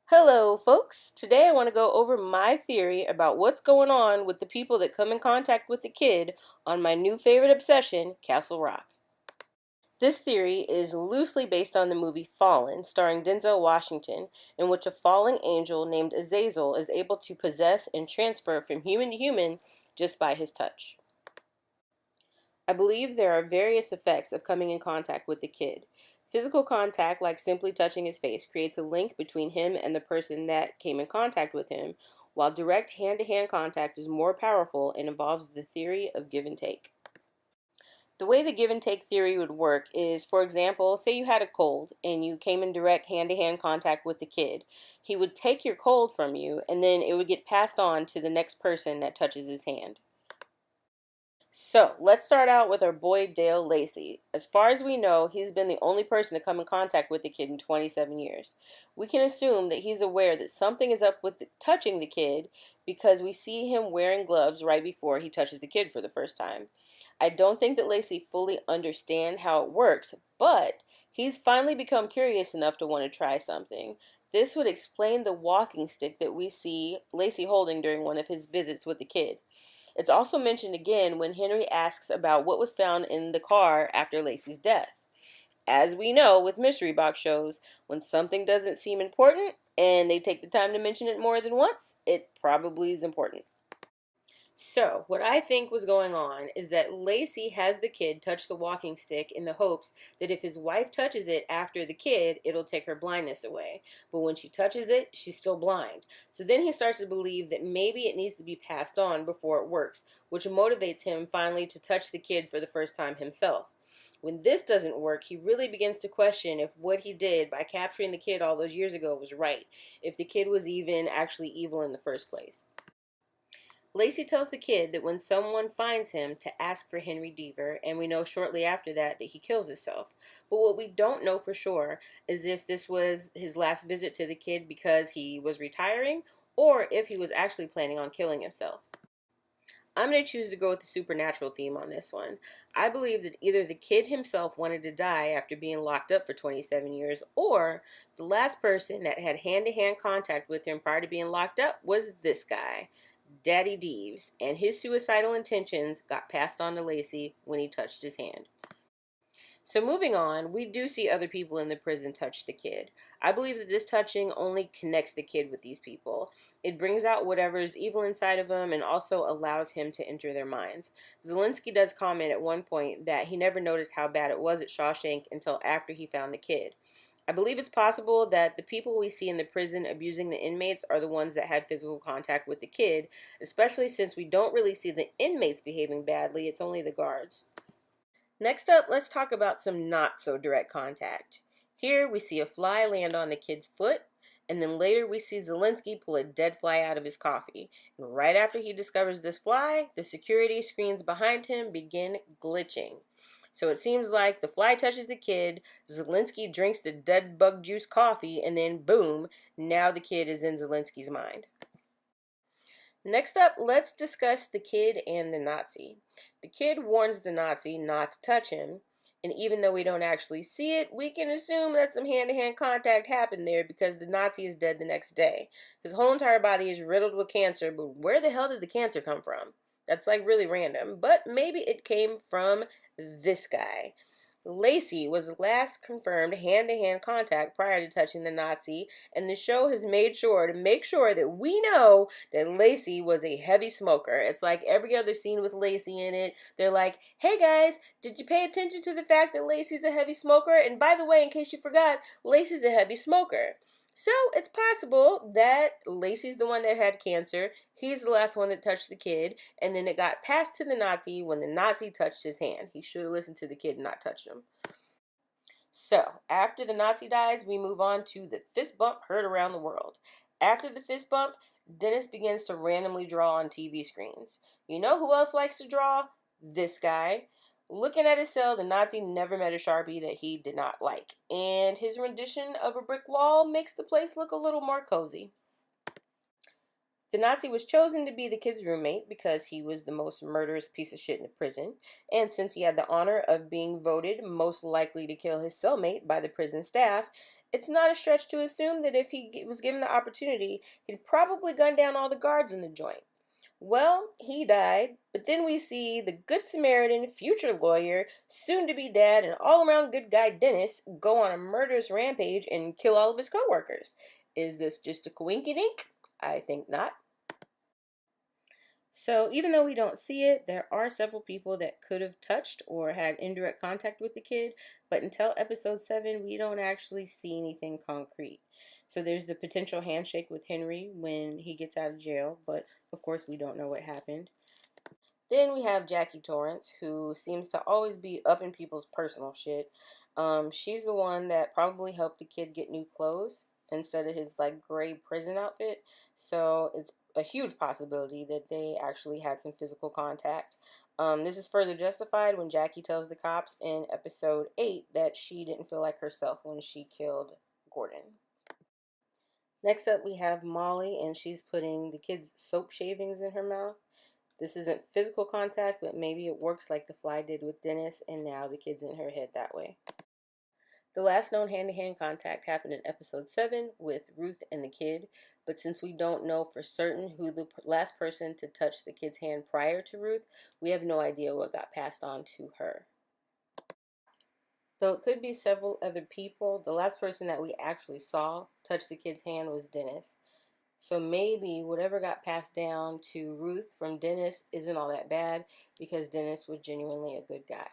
Hello, folks. Today I want to go over my theory about what's going on with the people that come in contact with the kid on my new favorite obsession, Castle Rock. This theory is loosely based on the movie Fallen, starring Denzel Washington, in which a falling angel named Azazel is able to possess and transfer from human to human just by his touch. I believe there are various effects of coming in contact with the kid. Physical contact, like simply touching his face, creates a link between him and the person that came in contact with him, while direct hand to hand contact is more powerful and involves the theory of give and take. The way the give and take theory would work is, for example, say you had a cold and you came in direct hand to hand contact with the kid. He would take your cold from you and then it would get passed on to the next person that touches his hand. So, let's start out with our boy Dale Lacey. As far as we know, he's been the only person to come in contact with the kid in 27 years. We can assume that he's aware that something is up with touching the kid because we see him wearing gloves right before he touches the kid for the first time. I don't think that Lacey fully understands how it works, but he's finally become curious enough to want to try something. This would explain the walking stick that we see Lacey holding during one of his visits with the kid. It's also mentioned again when Henry asks about what was found in the car after Lacey's death. As we know with mystery box shows, when something doesn't seem important and they take the time to mention it more than once, it probably is important. So, what I think was going on is that Lacey has the kid touch the walking stick in the hopes that if his wife touches it after the kid, it'll take her blindness away. But when she touches it, she's still blind. So then he starts to believe that maybe it needs to be passed on before it works, which motivates him finally to touch the kid for the first time himself. When this doesn't work, he really begins to question if what he did by capturing the kid all those years ago was right, if the kid was even actually evil in the first place. Lacey tells the kid that when someone finds him to ask for Henry Deaver, and we know shortly after that he kills himself. But what we don't know for sure is if this was his last visit to the kid because he was retiring, or if he was actually planning on killing himself. I'm going to choose to go with the supernatural theme on this one. I believe that either the kid himself wanted to die after being locked up for 27 years, or the last person that had hand to hand contact with him prior to being locked up was this guy, Daddy Deeves, and his suicidal intentions got passed on to Lacey when he touched his hand. So moving on, we do see other people in the prison touch the kid. I believe that this touching only connects the kid with these people. It brings out whatever is evil inside of him and also allows him to enter their minds. Zelensky does comment at one point that he never noticed how bad it was at Shawshank until after he found the kid. I believe it's possible that the people we see in the prison abusing the inmates are the ones that had physical contact with the kid, especially since we don't really see the inmates behaving badly, it's only the guards. Next up, let's talk about some not so direct contact. Here we see a fly land on the kid's foot, and then later we see Zelensky pull a dead fly out of his coffee. And right after he discovers this fly, the security screens behind him begin glitching. So it seems like the fly touches the kid, Zelensky drinks the dead bug juice coffee, and then boom, now the kid is in Zelensky's mind. Next up, let's discuss the kid and the Nazi. The kid warns the Nazi not to touch him, and even though we don't actually see it, we can assume that some hand-to-hand contact happened there because the Nazi is dead the next day. His whole entire body is riddled with cancer, but where the hell did the cancer come from? That's like really random, but maybe it came from this guy. Lacey was the last confirmed hand-to-hand contact prior to touching the Nazi, and the show has made sure to make sure that we know that Lacey was a heavy smoker. It's like every other scene with Lacey in it. They're like, hey guys, did you pay attention to the fact that Lacey's a heavy smoker? And by the way, in case you forgot, Lacey's a heavy smoker. So it's possible that Lacey's the one that had cancer. He's the last one that touched the kid, and then it got passed to the Nazi when the Nazi touched his hand. He should have listened to the kid and not touched him. So, after the Nazi dies, we move on to the fist bump heard around the world. After the fist bump, Dennis begins to randomly draw on TV screens. You know who else likes to draw? This guy. Looking at his cell, the Nazi never met a Sharpie that he did not like, and his rendition of a brick wall makes the place look a little more cozy. The Nazi was chosen to be the kid's roommate because he was the most murderous piece of shit in the prison, and since he had the honor of being voted most likely to kill his cellmate by the prison staff, it's not a stretch to assume that if he was given the opportunity, he'd probably gun down all the guards in the joint. Well, he died, but then we see the Good Samaritan, future lawyer, soon to be dad, and all around good guy Dennis go on a murderous rampage and kill all of his coworkers. Is this just a coinky dink? I think not. So, even though we don't see it, there are several people that could have touched or had indirect contact with the kid, but until episode 7, we don't actually see anything concrete. So, there's the potential handshake with Henry when he gets out of jail, but of course, we don't know what happened. Then we have Jackie Torrance, who seems to always be up in people's personal shit. She's the one that probably helped the kid get new clothes instead of his like gray prison outfit. So it's a huge possibility that they actually had some physical contact. This is further justified when Jackie tells the cops in episode 8 that she didn't feel like herself when she killed Gordon. Next up, we have Molly, and she's putting the kid's soap shavings in her mouth. This isn't physical contact, but maybe it works like the fly did with Dennis, and now the kid's in her head that way. The last known hand-to-hand contact happened in episode 7 with Ruth and the kid, but since we don't know for certain who the last person to touch the kid's hand prior to Ruth, we have no idea what got passed on to her. Though it could be several other people, the last person that we actually saw touch the kid's hand was Dennis. So maybe whatever got passed down to Ruth from Dennis isn't all that bad because Dennis was genuinely a good guy.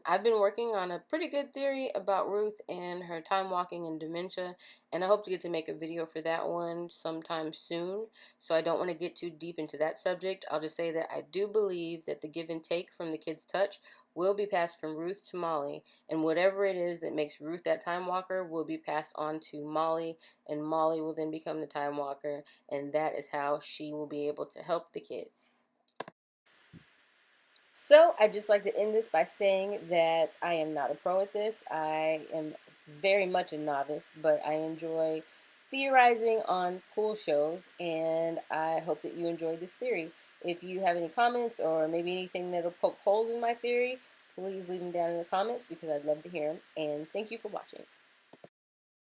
I've been working on a pretty good theory about Ruth and her time walking and dementia, and I hope to get to make a video for that one sometime soon. So I don't want to get too deep into that subject. I'll just say that I do believe that the give and take from the kid's touch will be passed from Ruth to Molly, and whatever it is that makes Ruth that time walker will be passed on to Molly, and Molly will then become the time walker, and that is how she will be able to help the kid. So I'd just like to end this by saying that I am not a pro at this. I am very much a novice, but I enjoy theorizing on cool shows, and I hope that you enjoy this theory. If you have any comments or maybe anything that'll poke holes in my theory, please leave them down in the comments because I'd love to hear them. And thank you for watching.